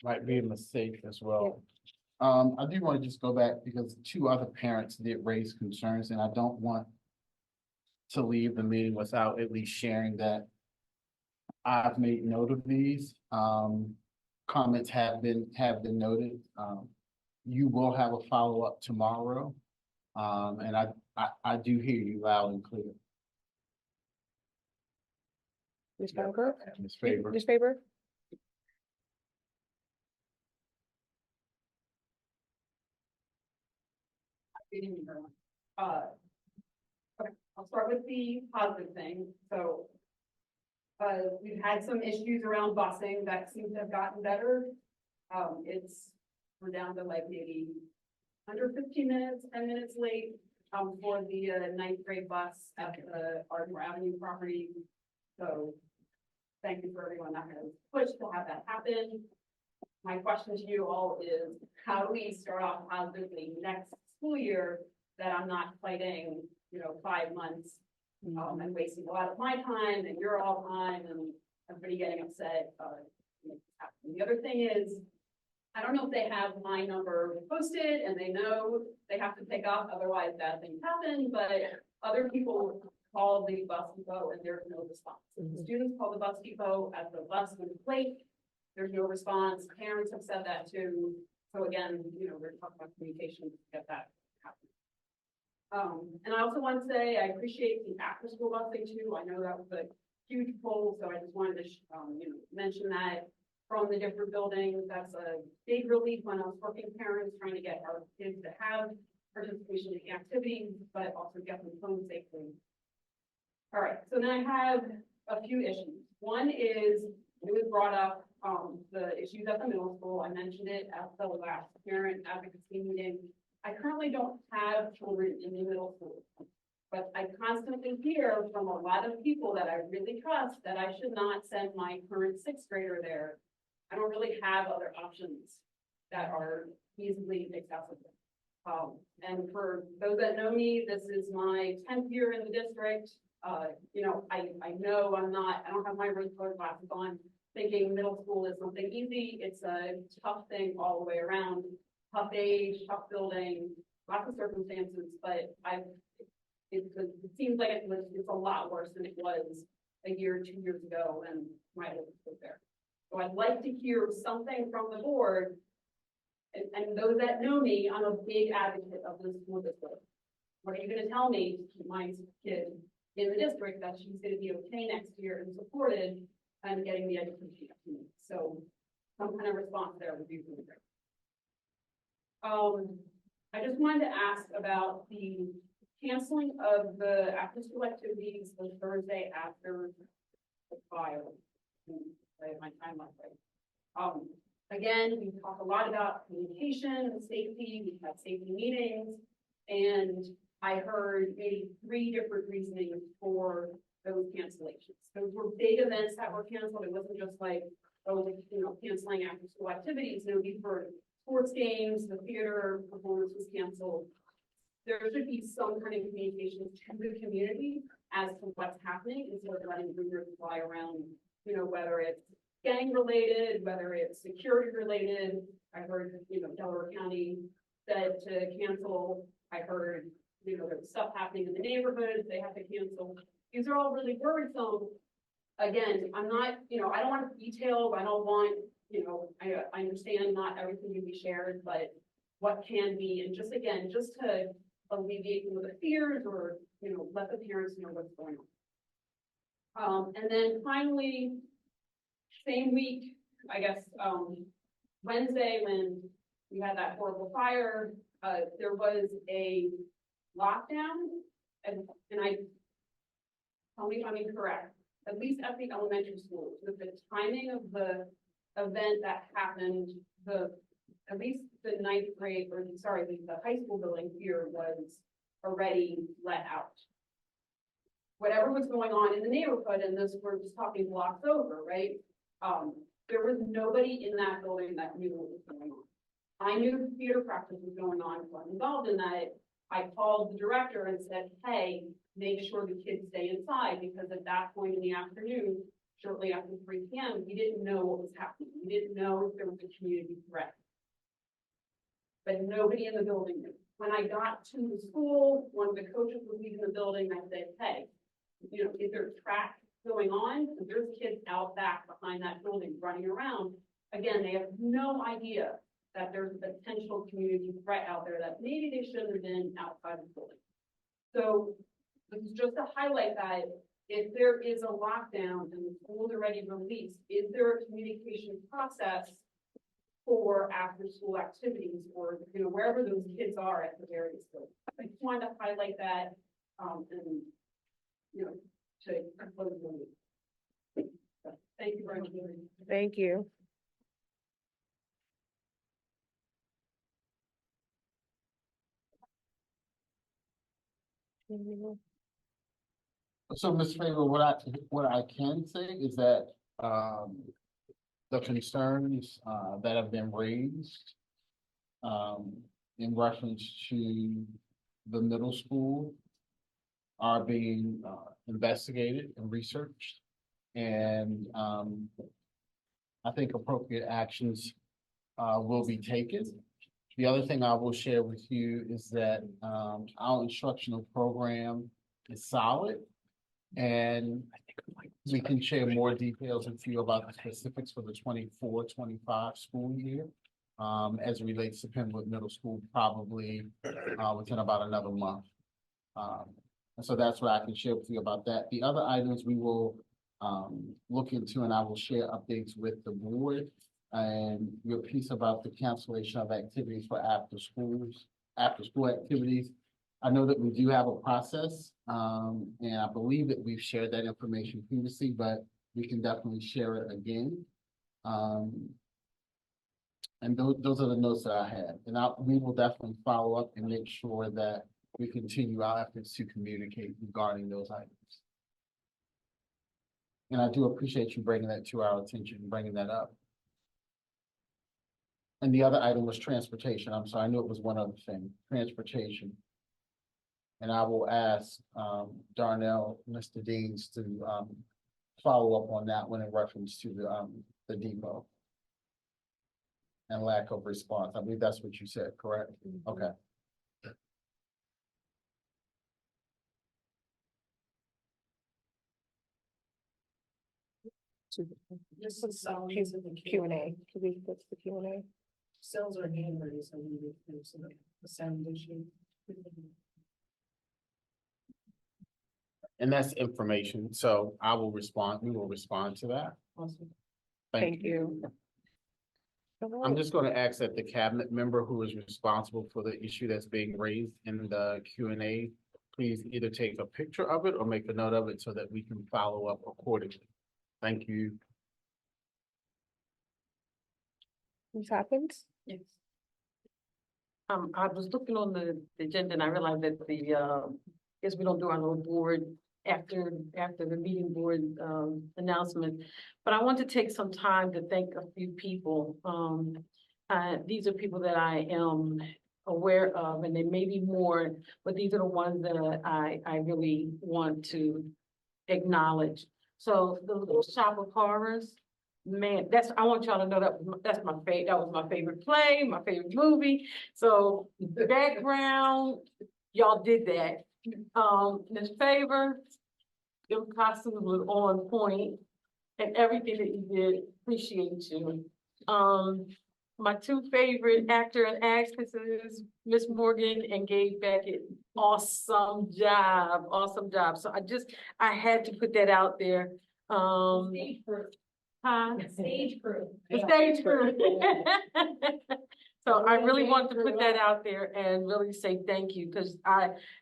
might be a mistake as well. I do want to just go back because two other parents did raise concerns and I don't want to leave the meeting without at least sharing that I've made note of these. Comments have been noted. You will have a follow-up tomorrow. And I do hear you loud and clear. Ms. Falconer? Ms. Faber. Ms. Faber? Good evening, everyone. Okay, I'll start with the positive thing. So we've had some issues around busing that seem to have gotten better. We're down to like maybe under 15 minutes, 10 minutes late for the ninth grade bus at the Ardmore Avenue property. So thank you for everyone that has pushed to have that happen. My question to you all is, how do we start off positively next school year that I'm not fighting, 5 months and wasting a lot of my time and your all time and everybody getting upset. The other thing is, I don't know if they have my number posted and they know they have to pick up, otherwise bad things happen, but other people call the bus depot and there's no response. The students call the bus depot at the bus when it's late, there's no response. Parents have said that too. So again, we're talking about communication to get that happening. And I also want to say, I appreciate the after school busing too. I know that was a huge pull, so I just wanted to, mention that from the different buildings. That's a big relief when I was working parents trying to get our kids to have participation in activities, but also get them home safely. All right, so then I have a few issues. One is, it was brought up, the issues at the middle school. I mentioned it at the last parent advocacy meeting. I currently don't have children in the middle school, but I constantly hear from a lot of people that I really trust that I should not send my current sixth grader there. I don't really have other options that are easily accessible. And for those that know me, this is my 10th year in the district. I know I don't have my rose-colored glasses on, thinking middle school is something easy. It's a tough thing all the way around. Tough age, tough building, lots of circumstances, but it seems like it's a lot worse than it was a year, 2 years ago when my oldest was there. So I'd like to hear something from the board. And those that know me, I'm a big advocate of the school district. What are you going to tell me to keep my kid in the district that she's going to be okay next year and supported and getting the education she needs? So some kind of response there would be really great. I just wanted to ask about the canceling of the after-school activities the Thursday after the file. I have my time left, right? Again, we talk a lot about communication and safety. We've had safety meetings, and I heard maybe 3 different reasonings for those cancellations. Those were big events that were canceled. It wasn't just like, canceling after-school activities. No, these were sports games, the theater performance was canceled. There should be some kind of communication to the community as to what's happening instead of letting rumors fly around, whether it's gang related, whether it's security related. I heard, Delaware County said to cancel. I heard, there was stuff happening in the neighborhoods, they have to cancel. These are all really worrisome. Again, I'm not, I don't want to detail, I don't want, I understand not everything can be shared, but what can be, and just to alleviate some of the fears or, let the parents know what's going on. And then finally, same week, I guess, Wednesday, when we had that horrible fire, there was a lockdown, and tell me if I'm incorrect, at least at the elementary school, with the timing of the event that happened, at least the ninth grade, the high school building here was already let out. Whatever was going on in the neighborhood, and this, we're just talking blocks over, right? There was nobody in that building that knew what was going on. I knew the theater practice was going on, so I'm involved in that. I called the director and said, hey, make sure the kids stay inside, because at that point in the afternoon, shortly after 3 p.m., we didn't know what was happening. We didn't know if there was a community threat. But nobody in the building knew. When I got to the school, one of the coaches was leaving the building, I said, hey, you know, is there track going on? Because there's kids out back behind that building running around. Again, they have no idea that there's a potential community threat out there that maybe they shouldn't have been outside the building. So this is just to highlight that if there is a lockdown and the schools are already released, is there a communication process for after-school activities or, you know, wherever those kids are at the various buildings? I just wanted to highlight that, and, you know, to close the meeting. So, thank you very much. Thank you. So, Ms. Favor, what I can say is that, the concerns, that have been raised, in reference to the middle school are being, investigated and researched. And, I think appropriate actions, will be taken. The other thing I will share with you is that, our instructional program is solid. And we can share more details with you about the specifics for the 24-25 school year. As it relates to Penwood Middle School, probably within about another month. And so that's what I can share with you about that. The other items we will look into, and I will share updates with the board. And your piece about the cancellation of activities for after school activities. I know that we do have a process, and I believe that we've shared that information previously, but we can definitely share it again. And those are the notes that I had, and we will definitely follow up and make sure that we continue our efforts to communicate regarding those items. And I do appreciate you bringing that to our attention, bringing that up. And the other item was transportation. I'm sorry, I knew it was one other thing, transportation. And I will ask Darnell, Mr. Deans to follow up on that one in reference to the depot. And lack of response. I believe that's what you said, correct? Okay. This is Q&A. Can we go to the Q&A? Cells are hand raised, so we need to so the sound issue. And that's information, so I will respond, we will respond to that. Awesome. Thank you. I'm just gonna ask that the cabinet member who is responsible for the issue that's being raised in the Q&A, please either take a picture of it or make a note of it so that we can follow up accordingly. Thank you. What happens? Yes. I was looking on the agenda and I realized that guess we don't do our little board after the meeting board announcement. But I want to take some time to thank a few people. These are people that I am aware of, and there may be more, but these are the ones that I really want to acknowledge. So the Little Shop of Horrors, man, I want y'all to know that was my favorite play, my favorite movie. So the background, y'all did that. Ms. Favor, your costumes was on point, and everything that you did, appreciate you. My two favorite actor and actresses, Miss Morgan and Gabe Beckett, awesome job. So I had to put that out there. Stage crew. Huh? Stage crew. The stage crew. So I really want to put that out there and really say thank you, because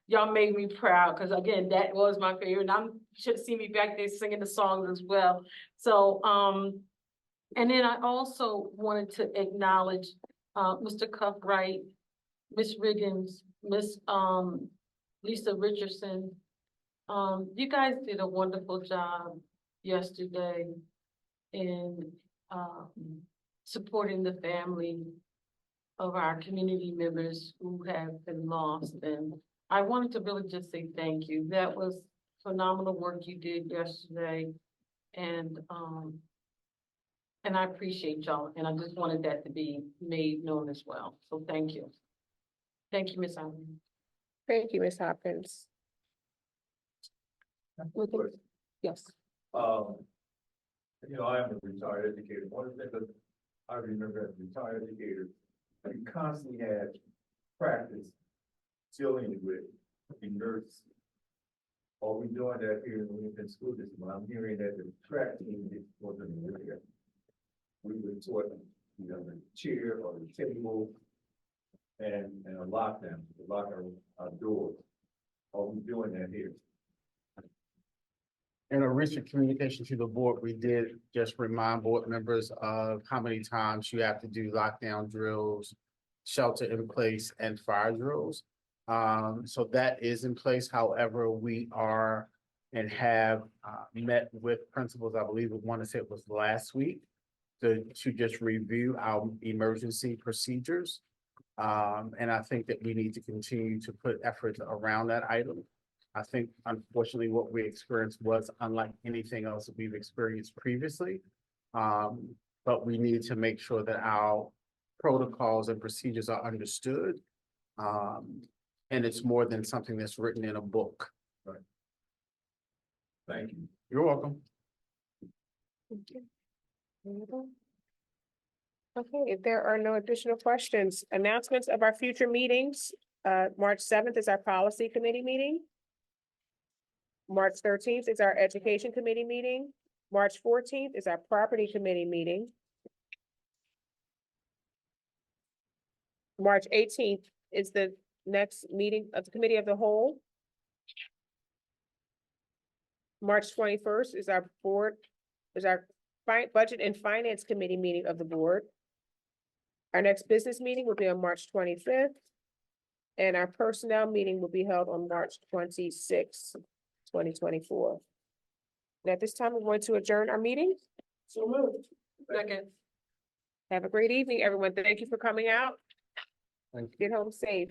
y'all made me proud, because again, that was my favorite. And you should see me back there singing the songs as well. So and then I also wanted to acknowledge Mr. Cuffwright, Miss Riggins, Miss Lisa Richardson. You guys did a wonderful job yesterday in supporting the family of our community members who have been lost. And I wanted to really just say thank you. That was phenomenal work you did yesterday. And I appreciate y'all, and I just wanted that to be made known as well. So thank you. Thank you, Ms. Allen. Thank you, Ms. Hopkins. Yes. You know, I am a retired educator. One of the things that I remember as a retired educator, we constantly had practice dealing with emergency. Are we doing that here in the Lincoln School District? When I'm hearing that the track team wasn't there, we were taught, you know, the chair or the table and a lockdown, the lock our doors. Are we doing that here? In a recent communication to the board, we did just remind board members of how many times you have to do lockdown drills, shelter in place, and fire drills. So that is in place. However, we are and have met with principals, I believe we want to say it was last week, to just review our emergency procedures. And I think that we need to continue to put efforts around that item. I think unfortunately what we experienced was unlike anything else that we've experienced previously. But we need to make sure that our protocols and procedures are understood. And it's more than something that's written in a book. Right. Thank you. You're welcome. Okay, if there are no additional questions, announcements of our future meetings. March 7th is our policy committee meeting. March 13th is our education committee meeting. March 14th is our property committee meeting. March 18th is the next meeting of the committee of the whole. March 21st is our budget and finance committee meeting of the board. Our next business meeting will be on March 25th. And our personnel meeting will be held on March 26th. 2024. And at this time, we're going to adjourn our meeting. So moved. Second. Have a great evening, everyone. Thank you for coming out. Get home safe.